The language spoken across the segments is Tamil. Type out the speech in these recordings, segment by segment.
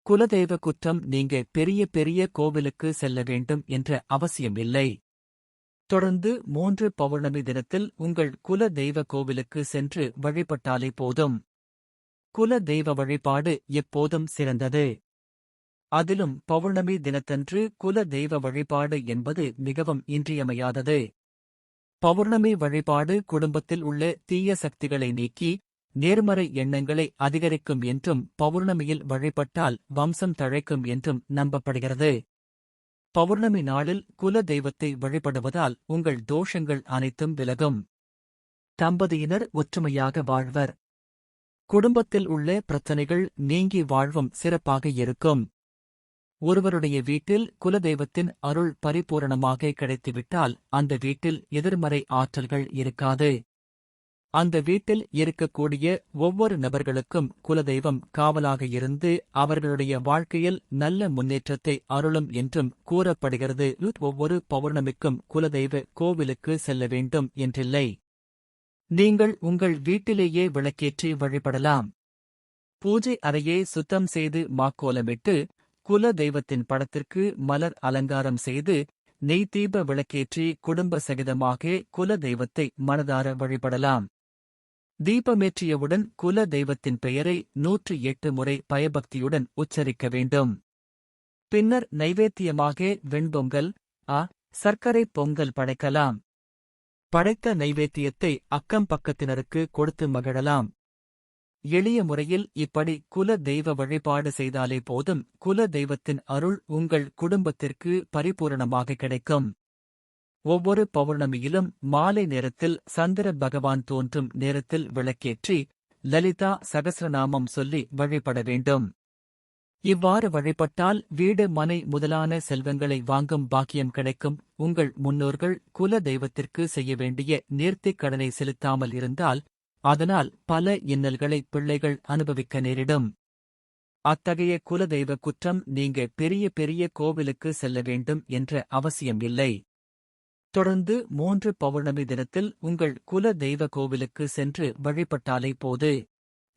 குலதெய்வ குற்றம் நீங்க பெரிய பெரிய கோவிலுக்கு செல்ல வேண்டும் என்ற அவசியம் இல்லை. தொடர்ந்து 3 பௌர்ணமி தினத்தில் உங்கள் குல தெய்வ கோவிலுக்கு சென்று வழிபட்டாலே போதும். குல தெய்வ வழிபாடு எப்போதும் சிறந்தது. அதிலும் பௌர்ணமி தினத்தன்று குல தெய்வ வழிபாடு என்பது மிகவும் இன்றியமையாதது. பௌர்ணமி வழிபாடு குடும்பத்தில் உள்ள தீய சக்திகளை நீக்கி நேர்மறை எண்ணங்களை அதிகரிக்கும் என்றும் பௌர்ணமியில் வழிபட்டால் வம்சம் தழைக்கும் என்றும் நம்பப்படுகிறது. பௌர்ணமி நாளில் குல தெய்வத்தை வழிபடுவதால் உங்கள் தோஷங்கள் அனைத்தும் விலகும். தம்பதியினர் ஒற்றுமையாக வாழ்வர். குடும்பத்தில் உள்ள பிரச்சனைகள் நீங்கி வாழ்வும் சிறப்பாக இருக்கும். ஒருவருடைய வீட்டில் குலதெய்வத்தின் அருள் பரிபூரணமாக கிடைத்துவிட்டால் அந்த வீட்டில் எதிர்மறை ஆற்றல்கள் இருக்காது. அந்த வீட்டில் இருக்கக்கூடிய ஒவ்வொரு நபர்களுக்கும் குலதெய்வம் காவலாக இருந்து அவர்களுடைய வாழ்க்கையில் நல்ல முன்னேற்றத்தை அருளும் என்றும் கூறப்படுகிறது. ஒவ்வொரு பௌர்ணமிக்கும் குலதெய்வ கோவிலுக்கு செல்ல வேண்டும் என்றில்லை. நீங்கள் உங்கள் வீட்டிலேயே விளக்கேற்றி வழிபடலாம். பூஜை அறையை சுத்தம் செய்து மாக்கோலமிட்டு குல தெய்வத்தின் படத்திற்கு மலர் அலங்காரம் செய்து நெய்தீப விளக்கேற்றி குடும்ப சகிதமாக குல தெய்வத்தை மனதார வழிபடலாம். தீபமேற்றியவுடன் குல தெய்வத்தின் பெயரை 108 முறை பயபக்தியுடன் உச்சரிக்க வேண்டும். பின்னர் நைவேத்தியமாக வெண்பொங்கல், சர்க்கரை பொங்கல் படைக்கலாம். படைத்த நைவேத்தியத்தை அக்கம் பக்கத்தினருக்கு கொடுத்து மகிழலாம். எளிய முறையில் இப்படி குல தெய்வ வழிபாடு செய்தாலே போதும். குல தெய்வத்தின் அருள் உங்கள் குடும்பத்திற்கு பரிபூரணமாக கிடைக்கும். ஒவ்வொரு பௌர்ணமியிலும் மாலை நேரத்தில் சந்திர பகவான் தோன்றும் நேரத்தில் விளக்கேற்றி லலிதா சகஸ்ரநாமம் சொல்லி வழிபட வேண்டும். இவ்வாறு வழிபட்டால் வீடு மனை முதலான செல்வங்களை வாங்கும் பாக்கியம் கிடைக்கும். உங்கள் முன்னோர்கள் குல தெய்வத்திற்கு செய்ய வேண்டிய நேர்த்திக் கடனை செலுத்தாமல் இருந்தால் அதனால் பல இன்னல்களை பிள்ளைகள் அனுபவிக்க நேரிடும். அத்தகைய குலதெய்வ குற்றம் நீங்க பெரிய பெரிய கோவிலுக்கு செல்ல வேண்டும் என்ற அவசியம் இல்லை. தொடர்ந்து 3 பௌர்ணமி தினத்தில் உங்கள் குல தெய்வ கோவிலுக்கு சென்று வழிபட்டாலே போது.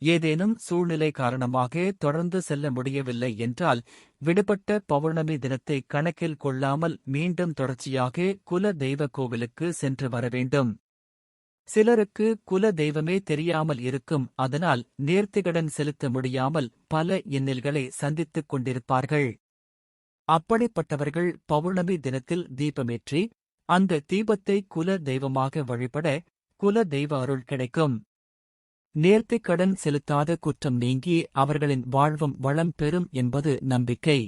ஏதேனும் சூழ்நிலை காரணமாக தொடர்ந்து செல்ல முடியவில்லை என்றால் விடுபட்ட பௌர்ணமி தினத்தை கணக்கில் கொள்ளாமல் மீண்டும் தொடர்ச்சியாக குல தெய்வ கோவிலுக்கு சென்று வர வேண்டும். சிலருக்கு குல தெய்வமே தெரியாமல் இருக்கும். அதனால் நேர்த்திகடன் செலுத்த முடியாமல் பல இன்னல்களை சந்தித்துக் கொண்டிருப்பார்கள். அப்படிப்பட்டவர்கள் பௌர்ணமி தினத்தில் தீபமேற்றி அந்த தீபத்தை குல தெய்வமாக வழிபட குல தெய்வ அருள் கிடைக்கும். நேர்த்திக் கடன் செலுத்தாத குற்றம் நீங்கி அவர்களின் வாழ்வும் வளம் பெறும் என்பது நம்பிக்கை.